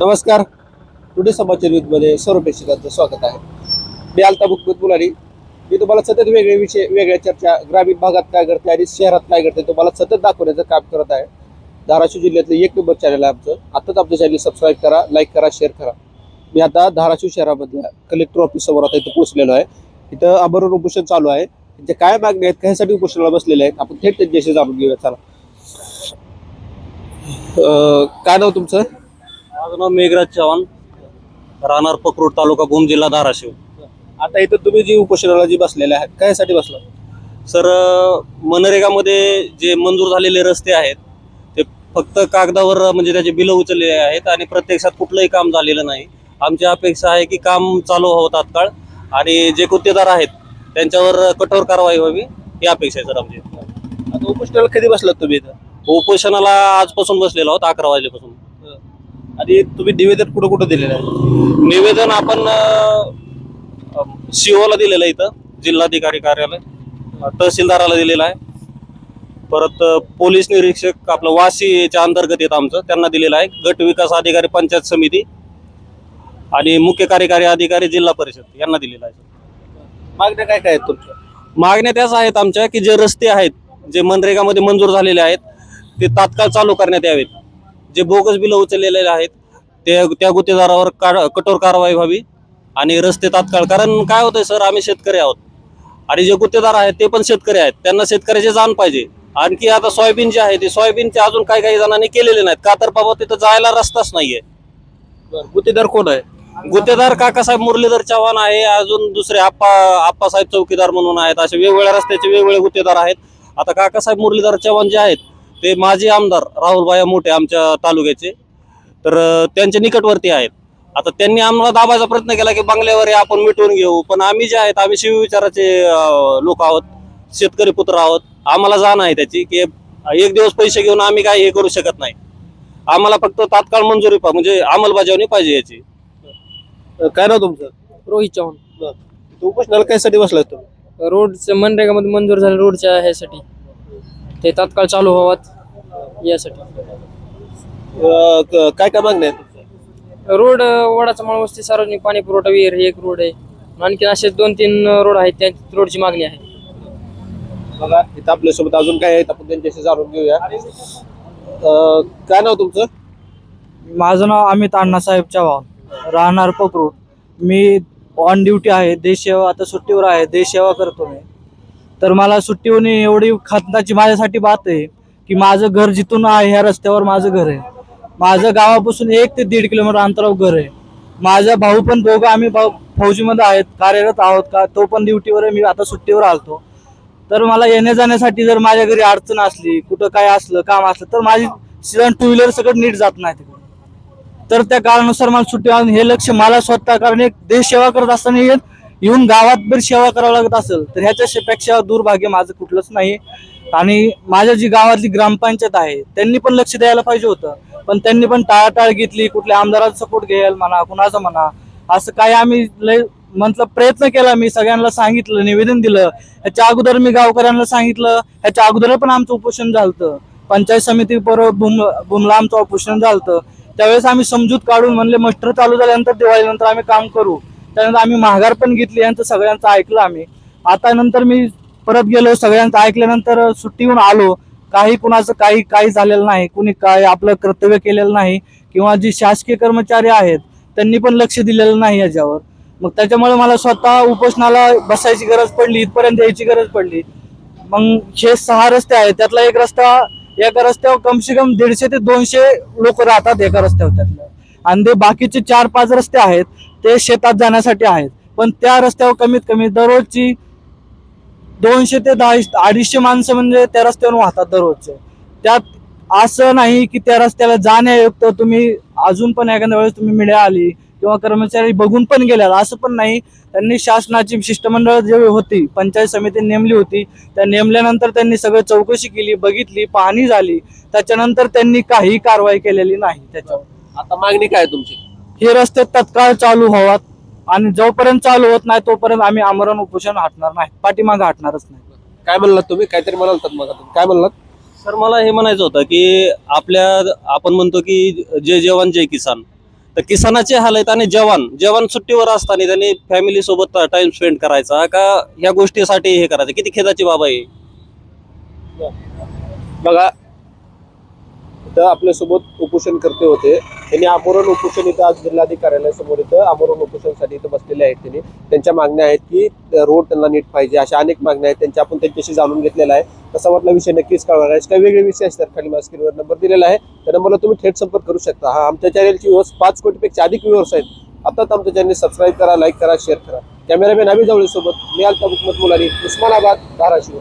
नमस्कार. टुडे समाचार न्यूजमध्ये सर्व प्रेक्षकांचं स्वागत आहे. मी अल्ताफ मुलानी. मी तुम्हाला सतत वेगळे विषय, वेगळ्या चर्चा, ग्रामीण भागात काय घडते आणि शहरात काय घडते तुम्हाला सतत दाखवण्याचं काम करत आहे. धाराशिव जिल्ह्यातलं एक नंबर चॅनल आहे आमचं. आताच आमचं चॅनल सबस्क्राईब करा, लाईक करा, शेअर करा. मी आता धाराशिव शहरामधल्या कलेक्टर ऑफिस समोर आता इथं पोहोचलेलो आहे. इथं आमरण उपोषण चालू आहे. त्यांच्या काय मागणी आहेत, कशासाठी उपोषणाला बसलेले आहेत, आपण थेट त्यांच्याशी जाणून घेऊया. चला. काय नाव तुमचं? माझं नाव मेघराज चव्हाण, राहणार पकरूड, तालुका भूम, जिल्हा धाराशिव. आता इथं तुम्ही जी उपोषणाला जी बसलेले आहेत, कशासाठी बसला? सर, मनरेगामध्ये जे मंजूर झालेले रस्ते आहेत ते फक्त कागदावर म्हणजे त्याचे बिलं उचललेले आहेत आणि प्रत्यक्षात कुठलंही काम झालेलं नाही. आमची अपेक्षा आहे की काम चालू व्हावं तात्काळ आणि जे गुत्तेदार आहेत त्यांच्यावर कठोर कारवाई व्हावी ही अपेक्षा आहे सर आमची. आता उपोषणाला कधी बसलात तुम्ही इथं? उपोषणाला आजपासून बसलेलो आहोत, 11 वाजल्यापासून. आणि तुम्ही निवेदन कुठं कुठं दिलेलं आहे? निवेदन आपण सीओला दिलेलं आहे, इथं जिल्हाधिकारी कार्यालय, तहसीलदाराला दिलेलं आहे, परत पोलीस निरीक्षक आपलं वाशीच्या अंतर्गत येतं आमचं, त्यांना दिलेलं आहे, गट विकास अधिकारी पंचायत समिती आणि मुख्य कार्यकारी अधिकारी जिल्हा परिषद यांना दिलेलं आहे. मागण्या काय काय आहेत तुमच्या? मागण्या त्याच आहेत आमच्या की जे रस्ते आहेत जे मनरेगामध्ये मंजूर झालेले आहेत ते तात्काळ चालू करण्यात यावेत. जे बोगस बिलं उचललेले आहेत त्या गुत्तेदारावर कठोर कारवाई व्हावी आणि रस्ते तात्काळ, कारण काय होतंय सर, आम्ही शेतकरी आहोत आणि जे गुत्तेदार आहेत ते पण शेतकरी आहेत, त्यांना शेतकऱ्याची जाण पाहिजे. आणखी आता सोयाबीन जे आहे ते सोयाबीनचे अजून काही जणांनी केलेले नाहीत का, तर बाबा तिथं जायला रस्ताच नाहीये. गुत्तेदार कोण आहे? गुत्तेदार काकासाहेब मुरलीधर चव्हाण आहे, अजून दुसरे आप्पासाहेब चौकीदार म्हणून आहेत. असे वेगवेगळ्या रस्त्याचे वेगवेगळे गुत्तेदार आहेत. आता काकासाहेब मुरलीधर चव्हाण जे आहेत ते माजी आमदार राहुलभाई मोठे आमच्या तालुक्याचे, तर त्यांच्या निकटवर्ती आहेत. आता त्यांनी आम्हाला दाबायचा प्रयत्न केला की बंगल्यावर आपण मिटवून घेऊ, पण आम्ही जे आहेत आम्ही शिवविचाराचे लोक आहोत, शेतकरी पुत्र आहोत. आम्हाला जाण आहे त्याची की एक दिवस पैसे घेऊन आम्ही काय हे करू शकत नाही. आम्हाला फक्त तात्काळ मंजुरी म्हणजे अंमलबजावणी पाहिजे याची. काय नाव तुमचं? रोहित चव्हाण. उपोषणाला कशासाठी बसलाय तुम्ही? रोडचं मनरेगामध्ये मंजूर झाले रोडच्या ह्यासाठी, ते तात्काळ चालू व्हावात यासाठी. काय काय मागण्या आहेत? रोड वडाचा माळवस्ती सार्वजनिक पाणी पुरवठा विहीर हे एक रोड आहे. आणखी असे 2-3 रोड आहेत, त्या रोडची मागणी आहे. बघा इथं आपल्यासोबत अजून काय आहेत, आपण त्यांच्याशी जाणून घेऊया. काय नाव तुमचं? माझं नाव अमित अण्णासाहेब चव्हाण, राहणार पकरूड. मी ऑन ड्युटी आहे, देश सेवा, आता सुट्टीवर आहे, देश सेवा करतो मी. तर मला सुट्टीवर एवढी खतनाची माझ्यासाठी बात आहे की माझं घर जिथून आहे ह्या रस्त्यावर माझं घर आहे. माझं गावापासून 1 ते 1.5 किलोमीटर अंतरावर घर आहे. माझा भाऊ पण, दोघं आम्ही फौजीमध्ये आहेत, कार्यरत आहोत का, तो पण ड्युटीवर आहे, मी आता सुट्टीवर आलतो. तर मला येण्या जाण्यासाठी जर माझ्या घरी अडचण असली, कुठं काय असलं, काम असलं, तर माझी सीझन 2 व्हीलर सगळं नीट जात नाही तिकडे. तर त्या कारणानुसार मला सुट्टी आणून हे लक्ष मला स्वतः, कारण एक देश सेवा करत असताना येऊन गावात जर सेवा करावं लागत असेल तर ह्याच्यापेक्षा दुर्भाग्य माझं कुठलंच नाही. आणि माझ्या जी गावातली ग्रामपंचायत आहे त्यांनी पण लक्ष द्यायला पाहिजे होतं, पण त्यांनी पण टाळाटाळ घेतली. कुठल्या आमदाराचा सपोर्ट घ्यायला म्हणा, कुणाचा म्हणा, असं काय आम्ही लय प्रयत्न केला. मी सगळ्यांना सांगितलं, निवेदन दिलं. ह्याच्या अगोदर मी गावकऱ्यांना सांगितलं, ह्याच्या अगोदर पण आमचं उपोषण झालं. पंचायत समिती भूमला आमचं उपोषण झालं. त्यावेळेस आम्ही समजूत काढून म्हणले मस्टर चालू झाल्यानंतर दिवाळीनंतर आम्ही काम करू. त्यानंतर आम्ही माघार पण घेतली, यांचं सगळ्यांचं ऐकलं आम्ही. आता नंतर मी परत गेलो, सगळ्यांचं ऐकल्यानंतर सुट्टीहून आलो. कुणाचं काही झालेलं नाही, कुणी काय आपलं कर्तव्य केलेलं नाही, किंवा जी शासकीय कर्मचारी आहेत त्यांनी पण लक्ष दिलेलं नाही याच्यावर. मग त्याच्यामुळे मला स्वतः उपोषणाला बसायची गरज पडली, इथपर्यंत यायची गरज पडली. मग हे 6 रस्ते आहेत, त्यातला एका रस्त्यावर कमसे कम 150 ते 200 लोक राहतात एका रस्त्यावर त्यातलं. आणि ते बाकीचे 4-5 रस्ते आहेत ते शेतात जाण्यासाठी आहेत. पण त्या रस्त्यावर कमीत कमी दररोजची 200 ते 250 माणसं म्हणजे त्या रस्त्यावर वाहतात दररोजचे. त्यात असं नाही की त्या रस्त्याला जाण्यायुक्त तुम्ही अजून पण एखाद्या वेळेस तुम्ही मीडिया आली किंवा कर्मचारी बघून पण गेल्या, असं पण नाही. त्यांनी शासनाची शिष्टमंडळ जे होती, पंचायत समिती नेमली होती, त्या नेमल्यानंतर त्यांनी सगळं चौकशी केली, बघितली, पाहणी झाली. त्याच्यानंतर त्यांनी काही कारवाई केलेली नाही त्याच्यावर. आता मागणी काय तुमची? हे रस्ते तत्काळ चालू व्हावात आणि जोपर्यंत चालू होत नाही तोपर्यंत आम्ही आमरण उपोषण हटणार नाही, पाठीमागे हटणारच नाही. काय म्हणलात तुम्ही? काहीतरी म्हणाल मग काय म्हणलात? सर, मला हे म्हणायचं होतं की आपण म्हणतो की जय जवान जय किसान, तर किसानाचे हाल आहेत आणि जवान सुट्टीवर असताना त्यांनी फॅमिली सोबत टाइम स्पेंड करायचा का या गोष्टीसाठी हे करायचं, किती खेदाची बाब आहे. बघा इथं आपल्यासोबत उपोषण करते होते त्यांनी आमरण उपोषण इथं आज जिल्हाधिकाऱ्यालयासमोर इथं आमरण उपोषणसाठी इथं बसलेले आहेत. त्यांनी त्यांच्या मागण्या आहेत की रोड त्यांना नीट पाहिजे, अशा अनेक मागण्या आहेत त्यांच्या, आपण त्यांच्याशी जाणून घेतलेला आहे. कसा वाटला विषय नक्कीच कळणार आहे. काही वेगळे विषय असतात खाली माझ्या स्क्रीनवर नंबर दिलेला आहे, त्या नंबरला तुम्ही थेट संपर्क करू शकता. हा आमच्या चॅनलची व्ह्यूअर्स 5 कोटीपेक्षा अधिक व्ह्यूअर्स आहेत. आताच आमच्या चॅनल सबस्क्राईब करा, लाईक करा, शेअर करा. कॅमेरामॅन अभि जवळी सोबत मी अल्ताफ हुकमत मुलानी, उस्मानाबाद, धाराशिव.